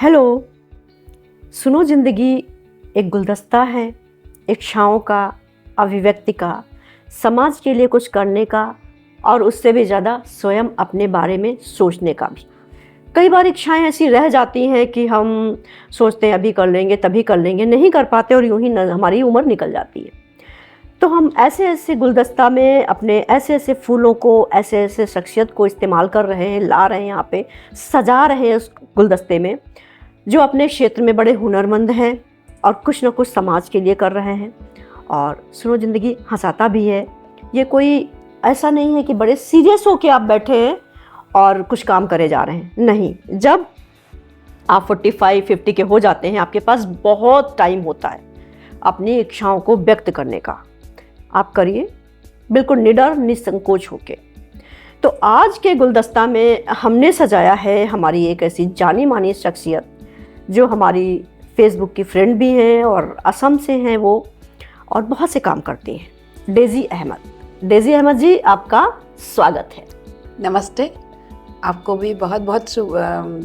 Hello. सुनो, जिंदगी एक गुलदस्ता है, इच्छाओं का, अभिव्यक्ति का, समाज के लिए कुछ करने का और उससे भी ज़्यादा स्वयं अपने बारे में सोचने का भी। कई बार इच्छाएं ऐसी रह जाती हैं कि हम सोचते हैं अभी कर लेंगे, तभी कर लेंगे, नहीं कर पाते और यूं ही हमारी उम्र निकल जाती है। तो हम ऐसे ऐसे गुलदस्ता में अपने ऐसे ऐसे फूलों को, ऐसे ऐसे शख्सियत को इस्तेमाल कर रहे हैं, ला रहे हैं, यहाँ पे सजा रहे हैं उस गुलदस्ते में, जो अपने क्षेत्र में बड़े हुनरमंद हैं और कुछ न कुछ समाज के लिए कर रहे हैं। और सुनो, ज़िंदगी हंसाता भी है। ये कोई ऐसा नहीं है कि बड़े सीरियस हो के आप बैठे हैं और कुछ काम करे जा रहे हैं, नहीं। जब आप 45-50 के हो जाते हैं, आपके पास बहुत टाइम होता है अपनी इच्छाओं को व्यक्त करने का। आप करिए, बिल्कुल निडर निसंकोच होके। तो आज के गुलदस्ता में हमने सजाया है हमारी एक ऐसी जानी मानी शख्सियत जो हमारी फेसबुक की फ्रेंड भी हैं और असम से हैं वो, और बहुत से काम करती हैं। डेज़ी अहमद। डेज़ी अहमद जी, आपका स्वागत है। नमस्ते। आपको भी बहुत बहुत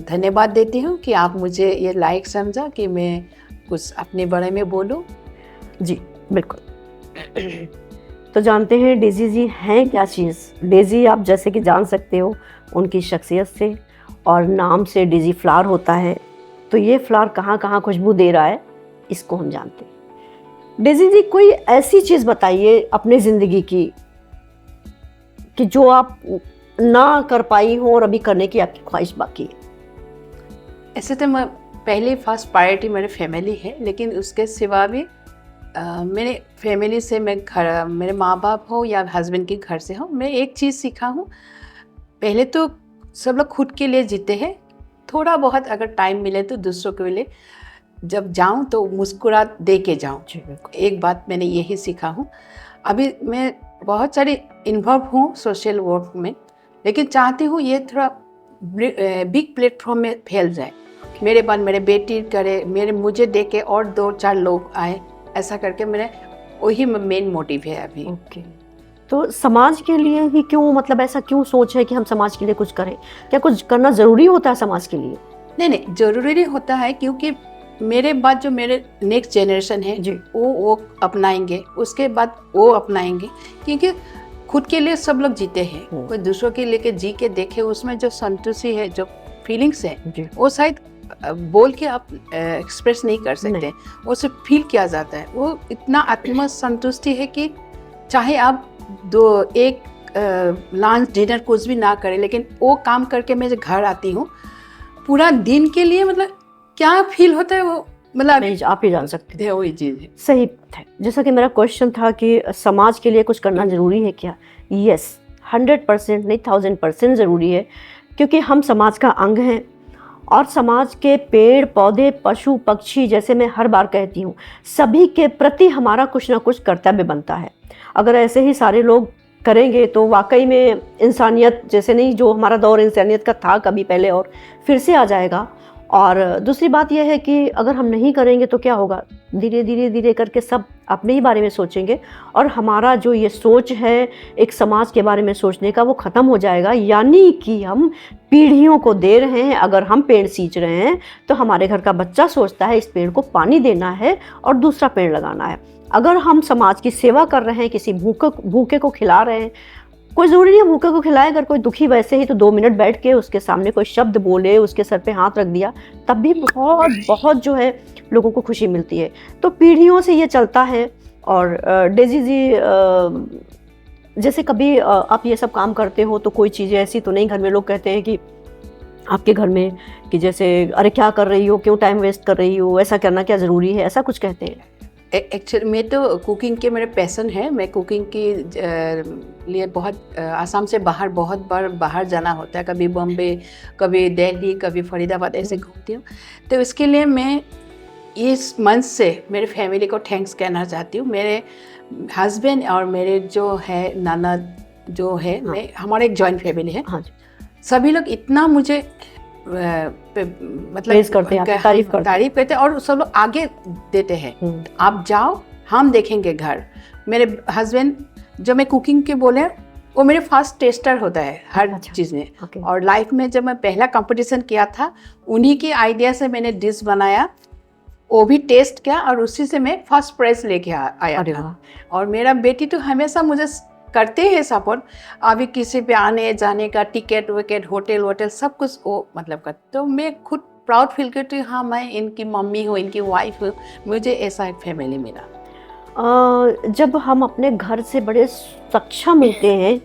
धन्यवाद देती हूँ कि आप मुझे ये लायक समझा कि मैं कुछ अपने बारे में बोलूँ। जी बिल्कुल। तो जानते हैं डेज़ी जी हैं क्या चीज़। डेज़ी आप जैसे कि जान सकते हो उनकी शख्सियत से, और नाम से डेज़ी फ्लावर होता है। तो ये फ्लावर कहाँ कहाँ खुशबू दे रहा है, इसको हम जानते हैं। डेज़ी जी, कोई ऐसी चीज़ बताइए अपनी ज़िंदगी की कि जो आप ना कर पाई हो और अभी करने की आपकी ख्वाहिश बाकी है। ऐसे तो मैं पहली फर्स्ट प्रायोरिटी मेरी फैमिली है, लेकिन उसके सिवा भी मेरे फैमिली से मैं घर, मेरे माँ बाप हो या हस्बैंड के घर से हो, मैं एक चीज़ सीखा हूँ। पहले तो सब लोग खुद के लिए जीते हैं, थोड़ा बहुत अगर टाइम मिले तो दूसरों के लिए जब जाऊँ तो मुस्कुरा दे के जाऊँ। एक बात मैंने यही सीखा हूँ। अभी मैं बहुत सारी इन्वॉल्व हूँ सोशल वर्क में, लेकिन चाहती हूँ ये थोड़ा बिग प्लेटफॉर्म में फैल जाए। मेरे बाद मेरे बेटी करे, मुझे देख के और 2-4 लोग आए, ऐसा करके मेरा वही मेन मोटिव है अभी। ओके। तो समाज के लिए ही क्यों, मतलब ऐसा क्यों सोच है कि हम समाज के लिए कुछ करें? क्या कुछ करना ज़रूरी होता है समाज के लिए? नहीं, ज़रूरी नहीं होता है, क्योंकि मेरे बाद जो मेरे नेक्स्ट जनरेशन है जी, वो अपनाएंगे, उसके बाद वो अपनाएंगे। क्योंकि खुद के लिए सब लोग जीते हैं, कोई दूसरों के लेके जी के देखे, उसमें जो संतुष्टि है, जो फीलिंग्स है, वो शायद बोल के आप एक्सप्रेस नहीं कर सकते, वो सिर्फ फील किया जाता है। वो इतना आत्म संतुष्टि है कि चाहे आप एक लंच डिनर कुछ भी ना करें, लेकिन वो काम करके मैं जब घर आती हूँ पूरा दिन के लिए, मतलब क्या फील होता है वो, मतलब आप ही जान सकते हैं। वही चीज़ है। सही बात है। जैसा कि मेरा क्वेश्चन था कि समाज के लिए कुछ करना ज़रूरी है क्या? यस, 100% नहीं 1000% ज़रूरी है, क्योंकि हम समाज का अंग हैं और समाज के पेड़ पौधे, पशु पक्षी, जैसे मैं हर बार कहती हूँ, सभी के प्रति हमारा कुछ ना कुछ कर्तव्य बनता है। अगर ऐसे ही सारे लोग करेंगे तो वाकई में इंसानियत, जैसे नहीं, जो हमारा दौर इंसानियत का था कभी पहले और फिर से आ जाएगा। और दूसरी बात यह है कि अगर हम नहीं करेंगे तो क्या होगा, धीरे धीरे धीरे करके सब अपने ही बारे में सोचेंगे और हमारा जो ये सोच है एक समाज के बारे में सोचने का, वो ख़त्म हो जाएगा। यानी कि हम पीढ़ियों को दे रहे हैं। अगर हम पेड़ सींच रहे हैं तो हमारे घर का बच्चा सोचता है इस पेड़ को पानी देना है और दूसरा पेड़ लगाना है। अगर हम समाज की सेवा कर रहे हैं, किसी भूखे को खिला रहे हैं, कोई ज़रूरी नहीं है भूखे को खिलाए, अगर कोई दुखी वैसे ही तो 2 मिनट बैठ के उसके सामने कोई शब्द बोले, उसके सर पे हाथ रख दिया, तब भी बहुत बहुत जो है लोगों को खुशी मिलती है। तो पीढ़ियों से ये चलता है। और डेज़ी जी, जैसे कभी आप ये सब काम करते हो तो कोई चीज़ें ऐसी तो नहीं, घर में लोग कहते हैं कि आपके घर में कि जैसे अरे क्या कर रही हो, क्यों टाइम वेस्ट कर रही हो, ऐसा करना क्या ज़रूरी है, ऐसा कुछ कहते हैं? एक्चुअली मैं तो कुकिंग के मेरे पैसन है। मैं कुकिंग के लिए बहुत आसाम से बाहर बहुत बार बाहर जाना होता है, कभी बॉम्बे, कभी दिल्ली, कभी फरीदाबाद, ऐसे घूमती हूँ। तो इसके लिए मैं इस मंच से मेरे फैमिली को थैंक्स कहना चाहती हूँ। मेरे हस्बैंड और मेरे जो है ननद जो है, मैं हमारे एक जॉइंट फैमिली है। हाँ, सभी लोग इतना मुझे मतलब तारीफ करते हैं और सब लोग आगे देते हैं। आप जाओ, हम देखेंगे घर। मेरे हस्बैंड, जो मैं कुकिंग के बोले, वो मेरे फर्स्ट टेस्टर होता है हर अच्छा। चीज़ में। ओके। और लाइफ में जब मैं पहला कंपटीशन किया था, उन्हीं की आइडिया से मैंने डिश बनाया, वो भी टेस्ट किया और उसी से मैं फर्स्ट प्राइज लेके आया अरे था। वाह। और मेरा बेटी तो हमेशा मुझे करते हैं सपोर्ट, अभी किसी पे आने जाने का टिकट विकेट होटल वोटल सब कुछ वो मतलब कर, तो मैं खुद प्राउड फील करती हूँ, हाँ मैं इनकी मम्मी हूँ, इनकी वाइफ हूँ, मुझे ऐसा एक फैमिली मिला। जब हम अपने घर से बड़े सक्षम होते हैं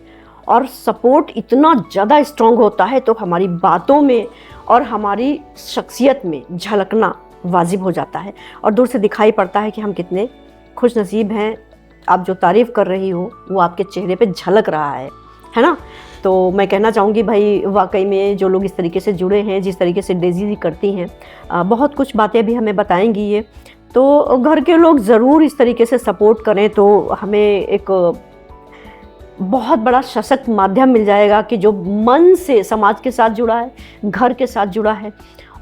और सपोर्ट इतना ज़्यादा स्ट्रांग होता है तो हमारी बातों में और हमारी शख्सियत में झलकना वाजिब हो जाता है और दूर से दिखाई पड़ता है कि हम कितने खुश नसीब हैं। आप जो तारीफ़ कर रही हो वो आपके चेहरे पे झलक रहा है ना। तो मैं कहना चाहूँगी भाई, वाकई में जो लोग इस तरीके से जुड़े हैं, जिस तरीके से डेज़ी करती हैं, बहुत कुछ बातें भी हमें बताएंगी ये। तो घर के लोग ज़रूर इस तरीके से सपोर्ट करें तो हमें एक बहुत बड़ा सशक्त माध्यम मिल जाएगा कि जो मन से समाज के साथ जुड़ा है, घर के साथ जुड़ा है,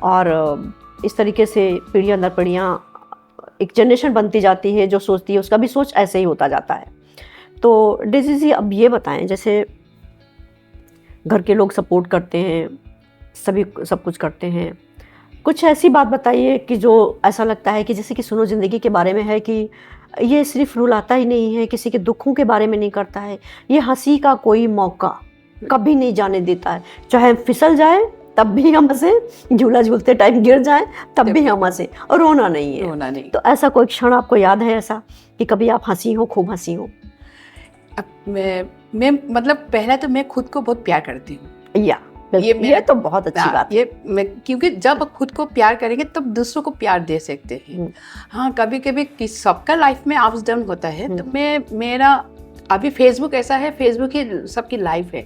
और इस तरीके से पीढ़ियाँ दर पीढ़ियाँ एक जनरेशन बनती जाती है जो सोचती है, उसका भी सोच ऐसे ही होता जाता है। तो डेज़ी जी, अब ये बताएं, जैसे घर के लोग सपोर्ट करते हैं, सभी सब कुछ करते हैं, कुछ ऐसी बात बताइए कि जो ऐसा लगता है कि जैसे कि सुनो ज़िंदगी के बारे में है कि ये सिर्फ रुलाता ही नहीं है, किसी के दुखों के बारे में नहीं करता है, ये हंसी का कोई मौका कभी नहीं जाने देता है, चाहे फिसल जाए तब भी हम हंसे, झूला झूलते टाइम गिर जाए तब भी हम हंसे, और रोना नहीं है। रोना नहीं। तो ऐसा कोई क्षण आपको याद है ऐसा कि कभी आप हंसी हो, खूब हंसी हो? अब मैं मतलब पहले तो मैं खुद को बहुत प्यार करती हूँ। ये तो बहुत अच्छी बात है। ये मैं, क्योंकि जब खुद को प्यार करेंगे तब दूसरों को प्यार दे सकते हैं। हाँ, कभी कभी सबका लाइफ में अप्स डाउन होता है, तो मेरा अभी फेसबुक ऐसा है, फेसबुक ही सबकी लाइफ है,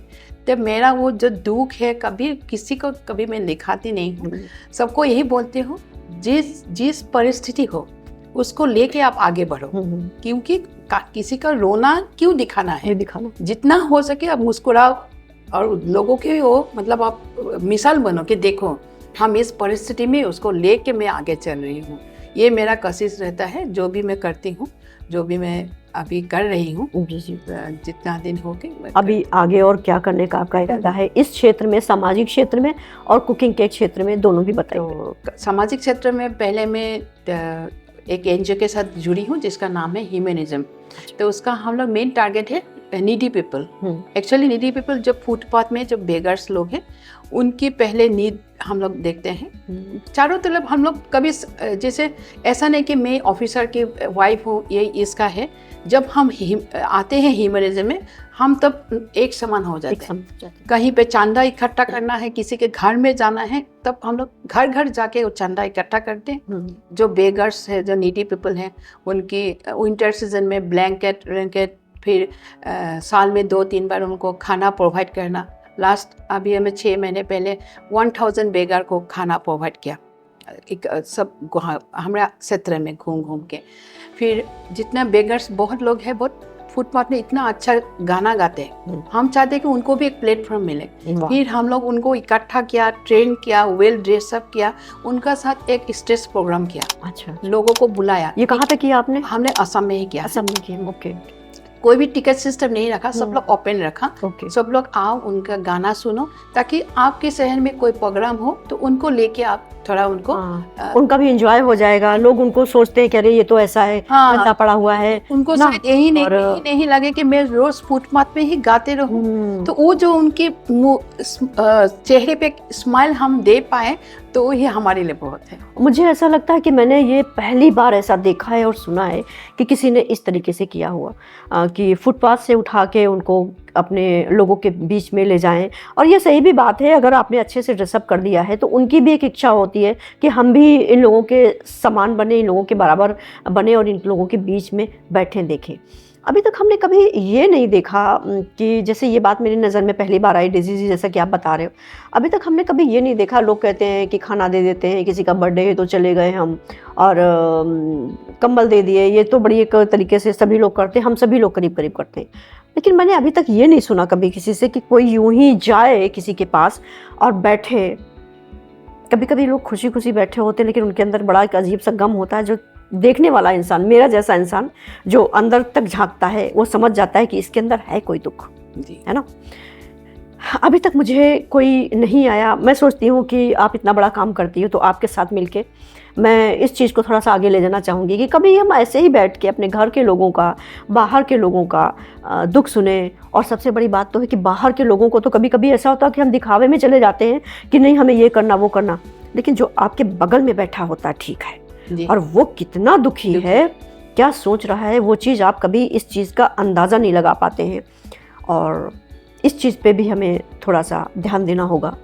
तो मेरा वो जो दुख है कभी किसी को कभी मैं दिखाती नहीं हूँ। सबको यही बोलती हूँ, जिस परिस्थिति हो उसको लेके आप आगे बढ़ो, क्योंकि किसी का रोना क्यों दिखाना है, जितना हो सके आप मुस्कुराओ और लोगों के वो मतलब आप मिसाल बनो कि देखो हम इस परिस्थिति में उसको लेके मैं आगे चल रही हूँ। ये मेरा कोशिश रहता है, जो भी मैं करती हूँ, जो भी मैं अभी कर रही हूँ, जितना दिन हो गए। अभी आगे और क्या करने का आपका इरादा है इस क्षेत्र में, सामाजिक क्षेत्र में और कुकिंग के क्षेत्र में, दोनों भी बताइए। तो सामाजिक क्षेत्र में पहले मैं एक एनजीओ के साथ जुड़ी हूँ जिसका नाम है ह्यूमनिज्म। तो उसका हम लोग मेन टारगेट है needy people. Actually needy people जो फुटपाथ में जो बेगर्स लोग हैं, उनकी पहले नीड हम लोग देखते हैं। चारों तरफ हम लोग कभी जैसे ऐसा नहीं कि मैं ऑफिसर की वाइफ हूँ, ये इसका है। जब हम आते हैं ह्यूमनिज्म में, हम तब एक समान हो जाते हैं। कहीं पे चांदा इकट्ठा करना है, किसी के घर में जाना है, तब हम लोग घर घर जाके वो चांदा इकट्ठा करते हैं। जो बेगर्स है, जो नीडी पीपल हैं, उनकी विंटर सीजन में ब्लैंकेट, फिर साल में 2-3 बार उनको खाना प्रोवाइड करना। लास्ट अभी हमें 6 महीने पहले 1000 बेगर को खाना प्रोवाइड किया, एक सब हमारा क्षेत्र में घूम के। फिर जितना बेगर्स बहुत लोग हैं, बहुत फुटपाथ में इतना अच्छा गाना गाते हैं, हम चाहते हैं कि उनको भी एक प्लेटफॉर्म मिले। फिर हम लोग उनको इकट्ठा किया, ट्रेन किया, वेल ड्रेसअप किया, उनका साथ एक स्टेज प्रोग्राम किया। अच्छा, लोगों को बुलाया। ये कहाँ पे किया आपने? हमने असम में ही किया। असम में किया, ओके। कोई भी टिकट सिस्टम नहीं रखा, सब लोग ओपन रखा। सब लोग आओ, उनका गाना सुनो, ताकि आपके शहर में कोई प्रोग्राम हो तो उनको लेके आप थोड़ा उनको उनका भी एंजॉय हो जाएगा। लोग उनको सोचते हैं कि अरे ये तो ऐसा है, गंदा पड़ा हुआ है, उनको शायद यही नहीं लगे कि मैं रोज फुटपाथ पे ही गाते रहूं। तो वो जो उनके चेहरे पे स्माइल हम दे पाए, तो ये हमारे लिए बहुत है। मुझे ऐसा लगता है कि मैंने ये पहली बार ऐसा देखा है और सुना है कि किसी ने इस तरीके से किया हुआ, कि फुटपाथ से उठा के उनको अपने लोगों के बीच में ले जाएं। और ये सही भी बात है, अगर आपने अच्छे से ड्रेसअप कर दिया है तो उनकी भी एक इच्छा होती है कि हम भी इन लोगों के समान बने, इन लोगों के बराबर बने और इन लोगों के बीच में बैठे देखें। अभी तक हमने कभी ये नहीं देखा कि, जैसे ये बात मेरी नज़र में पहली बार आई डिजीज़, जैसा कि आप बता रहे हो, अभी तक हमने कभी ये नहीं देखा। लोग कहते हैं कि खाना दे देते हैं, किसी का बर्थडे है तो चले गए हम और कंबल दे दिए, ये तो बड़ी एक तरीके से सभी लोग करते हैं, हम सभी लोग करीब करीब करते हैं। लेकिन मैंने अभी तक ये नहीं सुना कभी किसी से कि कोई यूं ही जाए किसी के पास और बैठे। कभी कभी लोग खुशी खुशी बैठे होते हैं, लेकिन उनके अंदर बड़ा एक अजीब सा गम होता है। जो देखने वाला इंसान, मेरा जैसा इंसान जो अंदर तक झांकता है, वो समझ जाता है कि इसके अंदर है कोई दुख। जी। है ना। अभी तक मुझे कोई नहीं आया। मैं सोचती हूँ कि आप इतना बड़ा काम करती हो तो आपके साथ मिलके मैं इस चीज़ को थोड़ा-सा आगे ले जाना चाहूँगी कि कभी हम ऐसे ही बैठ के अपने घर के लोगों का, बाहर के लोगों का दुःख सुने। और सबसे बड़ी बात तो है कि बाहर के लोगों को तो कभी-कभी ऐसा होता है कि हम दिखावे में चले जाते हैं कि नहीं हमें ये करना, वो करना। लेकिन जो आपके बगल में बैठा होता है, ठीक है, जी। और वो कितना दुखी है, क्या सोच रहा है, वो चीज़ आप कभी इस चीज़ का अंदाज़ा नहीं लगा पाते हैं। और इस चीज़ पे भी हमें थोड़ा-सा ध्यान देना होगा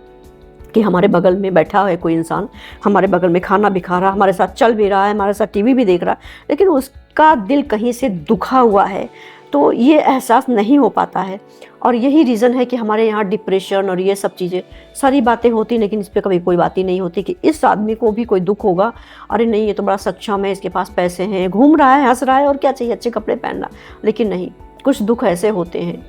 कि हमारे बगल में बैठा है कोई इंसान, हमारे बगल में खाना भी खा रहा है, हमारे साथ चल भी रहा है, हमारे साथ टीवी भी देख रहा है, लेकिन उसका दिल कहीं से दुखा हुआ है, तो ये एहसास नहीं हो पाता है। और यही रीज़न है कि हमारे यहाँ डिप्रेशन और ये सब चीज़ें, सारी बातें होती, लेकिन इस पे कभी कोई बात ही नहीं होती कि इस आदमी को भी कोई दुःख होगा। अरे नहीं, ये तो बड़ा सक्षम है, इसके पास पैसे हैं, घूम रहा है, हँस रहा है, और क्या चाहिए, अच्छे कपड़े पहनना। लेकिन नहीं, कुछ दुःख ऐसे होते हैं,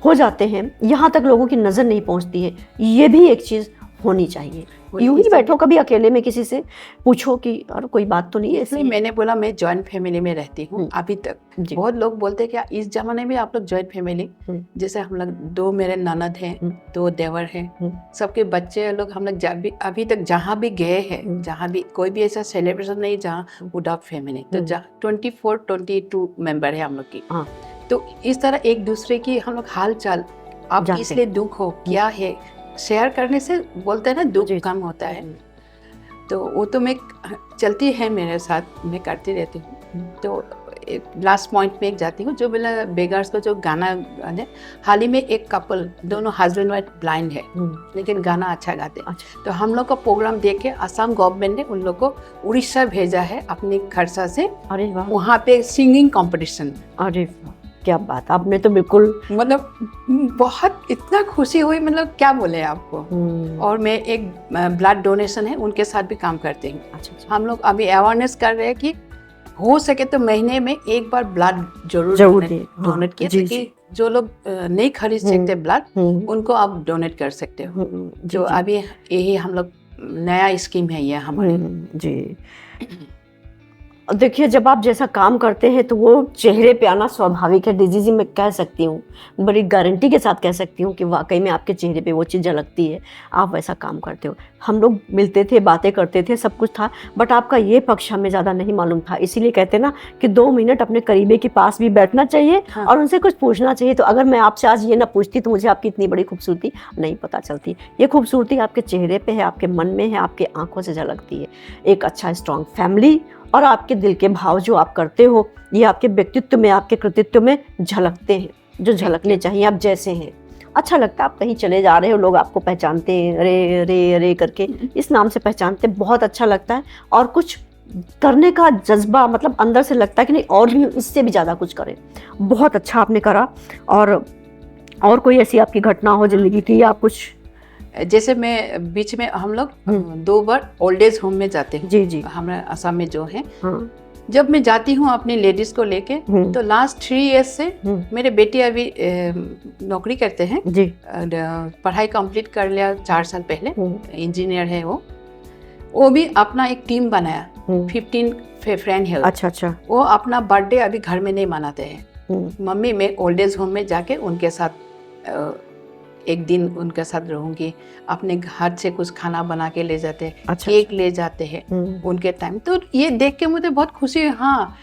हो जाते हैं, यहाँ तक लोगों की नज़र नहीं पहुँचती है। ये भी एक चीज़ होनी चाहिए। यूं ही बैठो, कभी अकेले में किसी से पूछो कि और कोई बात तो नहीं है। इसलिए मैंने बोला मैं जॉइंट फैमिली में रहती हूँ अभी तक। बहुत लोग बोलते हैं कि इस जमाने में आप लोग जॉइंट फैमिली, जैसे हम लोग 2 मेरे ननद हैं, 2 देवर हैं, सबके बच्चे लोग, हम लोग अभी तक जहाँ भी गए हैं, जहाँ भी कोई भी ऐसा सेलिब्रेशन नहीं जहाँ विदाउट फैमिली, तो 24-22 मेंबर है हम लोग की। तो इस तरह एक दूसरे की हम लोग हाल चाल, आप इसलिए दुख हो क्या है, शेयर करने से बोलते हैं ना दुख कम होता है। तो वो तो मैं चलती है मेरे साथ, मैं करती रहती हूँ। तो लास्ट पॉइंट पे एक जाती हूँ, जो बोला बेगर्स का जो गाना है, हाल ही में एक कपल, दोनों हस्बैंड वाइफ ब्लाइंड है, लेकिन गाना अच्छा गाते हैं। तो हम लोग का प्रोग्राम देख के असम गवर्नमेंट ने उन लोग को उड़ीसा भेजा है अपने खर्चा से। अरे वाह। वहाँ पे सिंगिंग कॉम्पिटिशन। अरे क्या बात, आपने तो बिल्कुल, मतलब बहुत इतना खुशी हुई, मतलब क्या बोले आपको। और मैं एक ब्लड डोनेशन है, उनके साथ भी काम करती हूँ। अच्छा। हम लोग अभी अवेयरनेस कर रहे हैं कि हो सके तो महीने में एक बार ब्लड जरूर डोनेट किया, ताकि जो लोग नहीं खरीद सकते ब्लड, उनको आप डोनेट कर सकते हो। जो अभी यही हम लोग नया स्कीम है ये हमारी। जी देखिए, जब आप जैसा काम करते हैं तो वो चेहरे पे आना स्वाभाविक है। डीजी जी, मैं कह सकती हूँ, बड़ी गारंटी के साथ कह सकती हूँ कि वाकई में आपके चेहरे पे वो चीज़ झलकती है, आप वैसा काम करते हो। हम लोग मिलते थे, बातें करते थे, सब कुछ था, बट आपका ये पक्ष हमें ज़्यादा नहीं मालूम था। इसीलिए कहते ना कि 2 मिनट अपने करीबी के पास भी बैठना चाहिए। हाँ। और उनसे कुछ पूछना चाहिए। तो अगर मैं आपसे आज ये ना पूछती तो मुझे आपकी इतनी बड़ी खूबसूरती नहीं पता चलती। ये खूबसूरती आपके चेहरे पे है, आपके मन में है, आपके आंखों से झलकती है। एक अच्छा स्ट्रॉन्ग फैमिली और आपके दिल के भाव जो आप करते हो, ये आपके व्यक्तित्व में, आपके कृतित्व में झलकते हैं, जो झलकने चाहिए। आप जैसे हैं, अच्छा लगता है। आप कहीं चले जा रहे हो, लोग आपको पहचानते हैं, अरे अरे अरे करके इस नाम से पहचानते, बहुत अच्छा लगता है। और कुछ करने का जज्बा, मतलब अंदर से लगता है कि नहीं और भी, इससे भी ज़्यादा कुछ करें। बहुत अच्छा आपने करा। और कोई ऐसी आपकी घटना हो जिंदगी की, या कुछ? जैसे मैं बीच में हम लोग 2 बार ओल्ड एज होम में जाते हैं। जी जी। हमारे असम में जो है। जब मैं जाती हूँ अपनी लेडीज को लेके, तो लास्ट 3 इयर्स से मेरे बेटी अभी नौकरी करते हैं जी। पढ़ाई कंप्लीट कर लिया 4 साल पहले, इंजीनियर है वो भी अपना एक टीम बनाया, 15 फ्रेंड है। अच्छा। वो अपना बर्थडे अभी घर में नहीं मनाते हैं। मम्मी, मैं ओल्ड एज होम में जाके उनके साथ एक दिन उनके साथ रहूंगी। अपने घर से कुछ खाना बना के ले जाते हैं। अच्छा। केक ले जाते हैं उनके टाइम। तो ये देख के मुझे बहुत खुशी है। हाँ,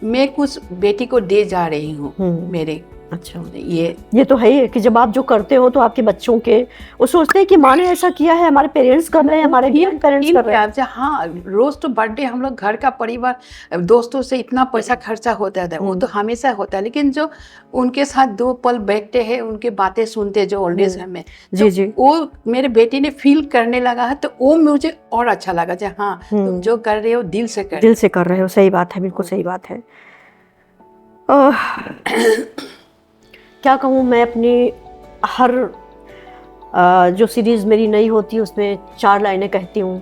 मैं कुछ बेटी को दे जा रही हूँ मेरे। अच्छा। ये तो है ही कि जब आप जो करते हो तो आपके बच्चों के, वो सोचते हैं कि माँ ने ऐसा किया है, हमारे पेरेंट्स कर रहे हैं, हमारे पेरेंट्स कर रहे हैं। हाँ, रोज तो बर्थडे हम लोग घर का परिवार दोस्तों से इतना पैसा खर्चा होता है, वो तो हमेशा होता है। लेकिन जो उनके साथ 2 पल बैठते हैं, उनके बातें सुनते हैं, जो ओल्ड एज होम में, जी जी, वो मेरे बेटी ने फील करने लगा है, तो वो मुझे और अच्छा लगा। हाँ, तुम जो कर रहे हो दिल से कर रहे हो। सही बात है, बिल्कुल सही बात है। क्या कहूँ मैं, अपनी हर जो सीरीज़ मेरी नई होती है उसमें 4 लाइनें कहती हूँ।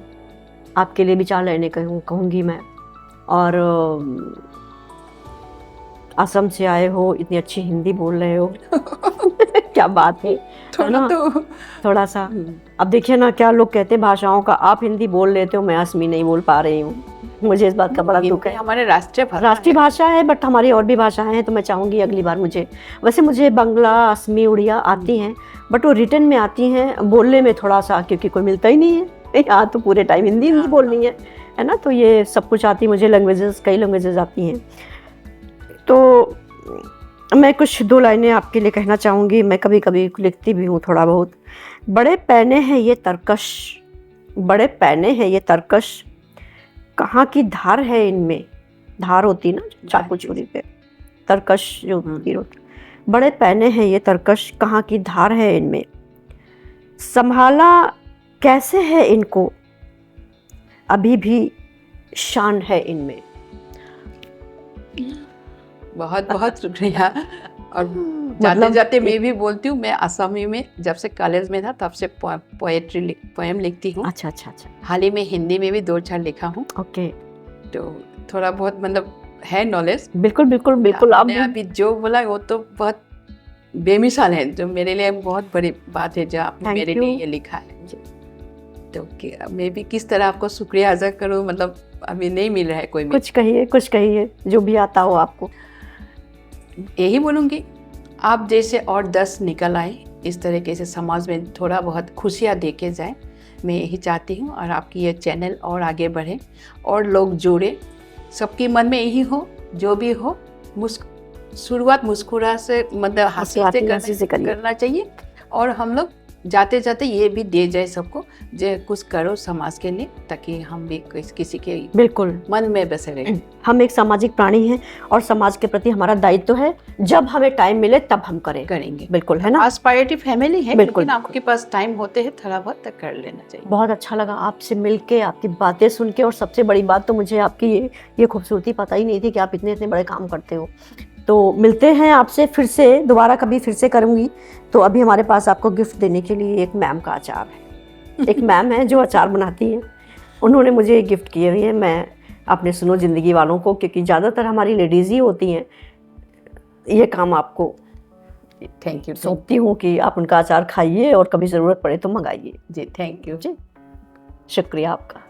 आपके लिए भी 4 लाइनें कहूँगी मैं। और असम से आए हो, इतनी अच्छी हिंदी बोल रहे हो। क्या बात है थोड़ा ना? तो थोड़ा सा अब देखिए ना, क्या लोग कहते हैं भाषाओं का, आप हिंदी बोल लेते हो, मैं असमी नहीं बोल पा रही हूँ। मुझे इस बात का बड़ा दुख हिंदी है। हमारे राष्ट्रीय भाषा राष्ट्रीय है। भाषा है, बट हमारी और भी भाषाएं हैं, तो मैं चाहूँगी अगली बार मुझे, वैसे मुझे बंगला, असमी, उड़िया आती हैं, बट वो रिटन में आती हैं, बोलने में थोड़ा सा, क्योंकि कोई मिलता ही नहीं है यहाँ तो पूरे टाइम हिंदी हिंदी बोलनी है ना? तो ये सब कुछ आती मुझे, लैंग्वेजेस, कई लैंग्वेजेस आती हैं। तो मैं कुछ 2 लाइनें आपके लिए कहना चाहूँगी। मैं कभी कभी लिखती भी हूँ थोड़ा बहुत। बड़े पैने हैं ये तरकश, बड़े पैने हैं ये तरकश, कहाँ की धार है इनमें। धार होती ना चाकू छुरी पे, तरकश जो तीर होता। बड़े पैने हैं ये तरकश, कहाँ की धार है इनमें, संभाला कैसे है इनको, अभी भी शान है इनमें। बहुत बहुत शुक्रिया। और जाते जाते मैं भी बोलती हूँ, मैं असमी में जब से कॉलेज में था तब से पोएम लिखती हूँ। अच्छा अच्छा अच्छा, हाल ही में हिंदी में भी 2-4 लिखा हूँ, ओके। तो थोड़ा बहुत मतलब है नॉलेज। बिल्कुल बिल्कुल बिल्कुल। आप आपने अभी जो बोला वो तो बहुत बेमिसाल है, जो मेरे लिए बहुत बड़ी बात है, जो आपने Thank मेरे you. लिए ये लिखा है। तो मैं भी किस तरह आपको शुक्रिया अदा करूँ, मतलब अभी नहीं मिल रहा है कोई भी। कुछ कहिए जो भी आता हो आपको। यही बोलूँगी, आप जैसे और 10 निकल आए, इस तरीके से समाज में थोड़ा बहुत खुशियाँ देके जाए, मैं यही चाहती हूँ। और आपकी ये चैनल और आगे बढ़े और लोग जुड़े, सबके मन में यही हो, जो भी हो शुरुआत मुस्कुरा से, मतलब हंसी से करना चाहिए। और हम लोग जाते जाते ये भी दे जाए सबको, जो कुछ करो समाज के लिए, ताकि हम भी किसी के बिल्कुल मन में बसे रहे। हम एक सामाजिक प्राणी हैं और समाज के प्रति हमारा दायित्व है, जब हमें टाइम मिले तब हम करेंगे। बिल्कुल, है ना? एस्पायरेटिव फैमिली है, बिल्कुल, लेकिन आपके पास टाइम होते हैं थोड़ा बहुत तक कर लेना चाहिए। बहुत अच्छा लगा आपसे मिलके, आपकी बातें सुन के, और सबसे बड़ी बात तो मुझे आपकी ये खूबसूरती पता ही नहीं थी कि आप इतने इतने बड़े काम करते हो। तो मिलते हैं आपसे फिर से, दोबारा कभी फिर से करूँगी। तो अभी हमारे पास आपको गिफ्ट देने के लिए एक मैम का अचार है। एक मैम है जो अचार बनाती हैं, उन्होंने मुझे एक गिफ्ट किए हुए हैं। मैं अपने सुनो ज़िंदगी वालों को, क्योंकि ज़्यादातर हमारी लेडीज़ ही होती हैं, ये काम आपको थैंक यू। सौंपती हूँ कि आप उनका अचार खाइए और कभी ज़रूरत पड़े तो मंगाइए। जी, थैंक यू। जी, शुक्रिया आपका।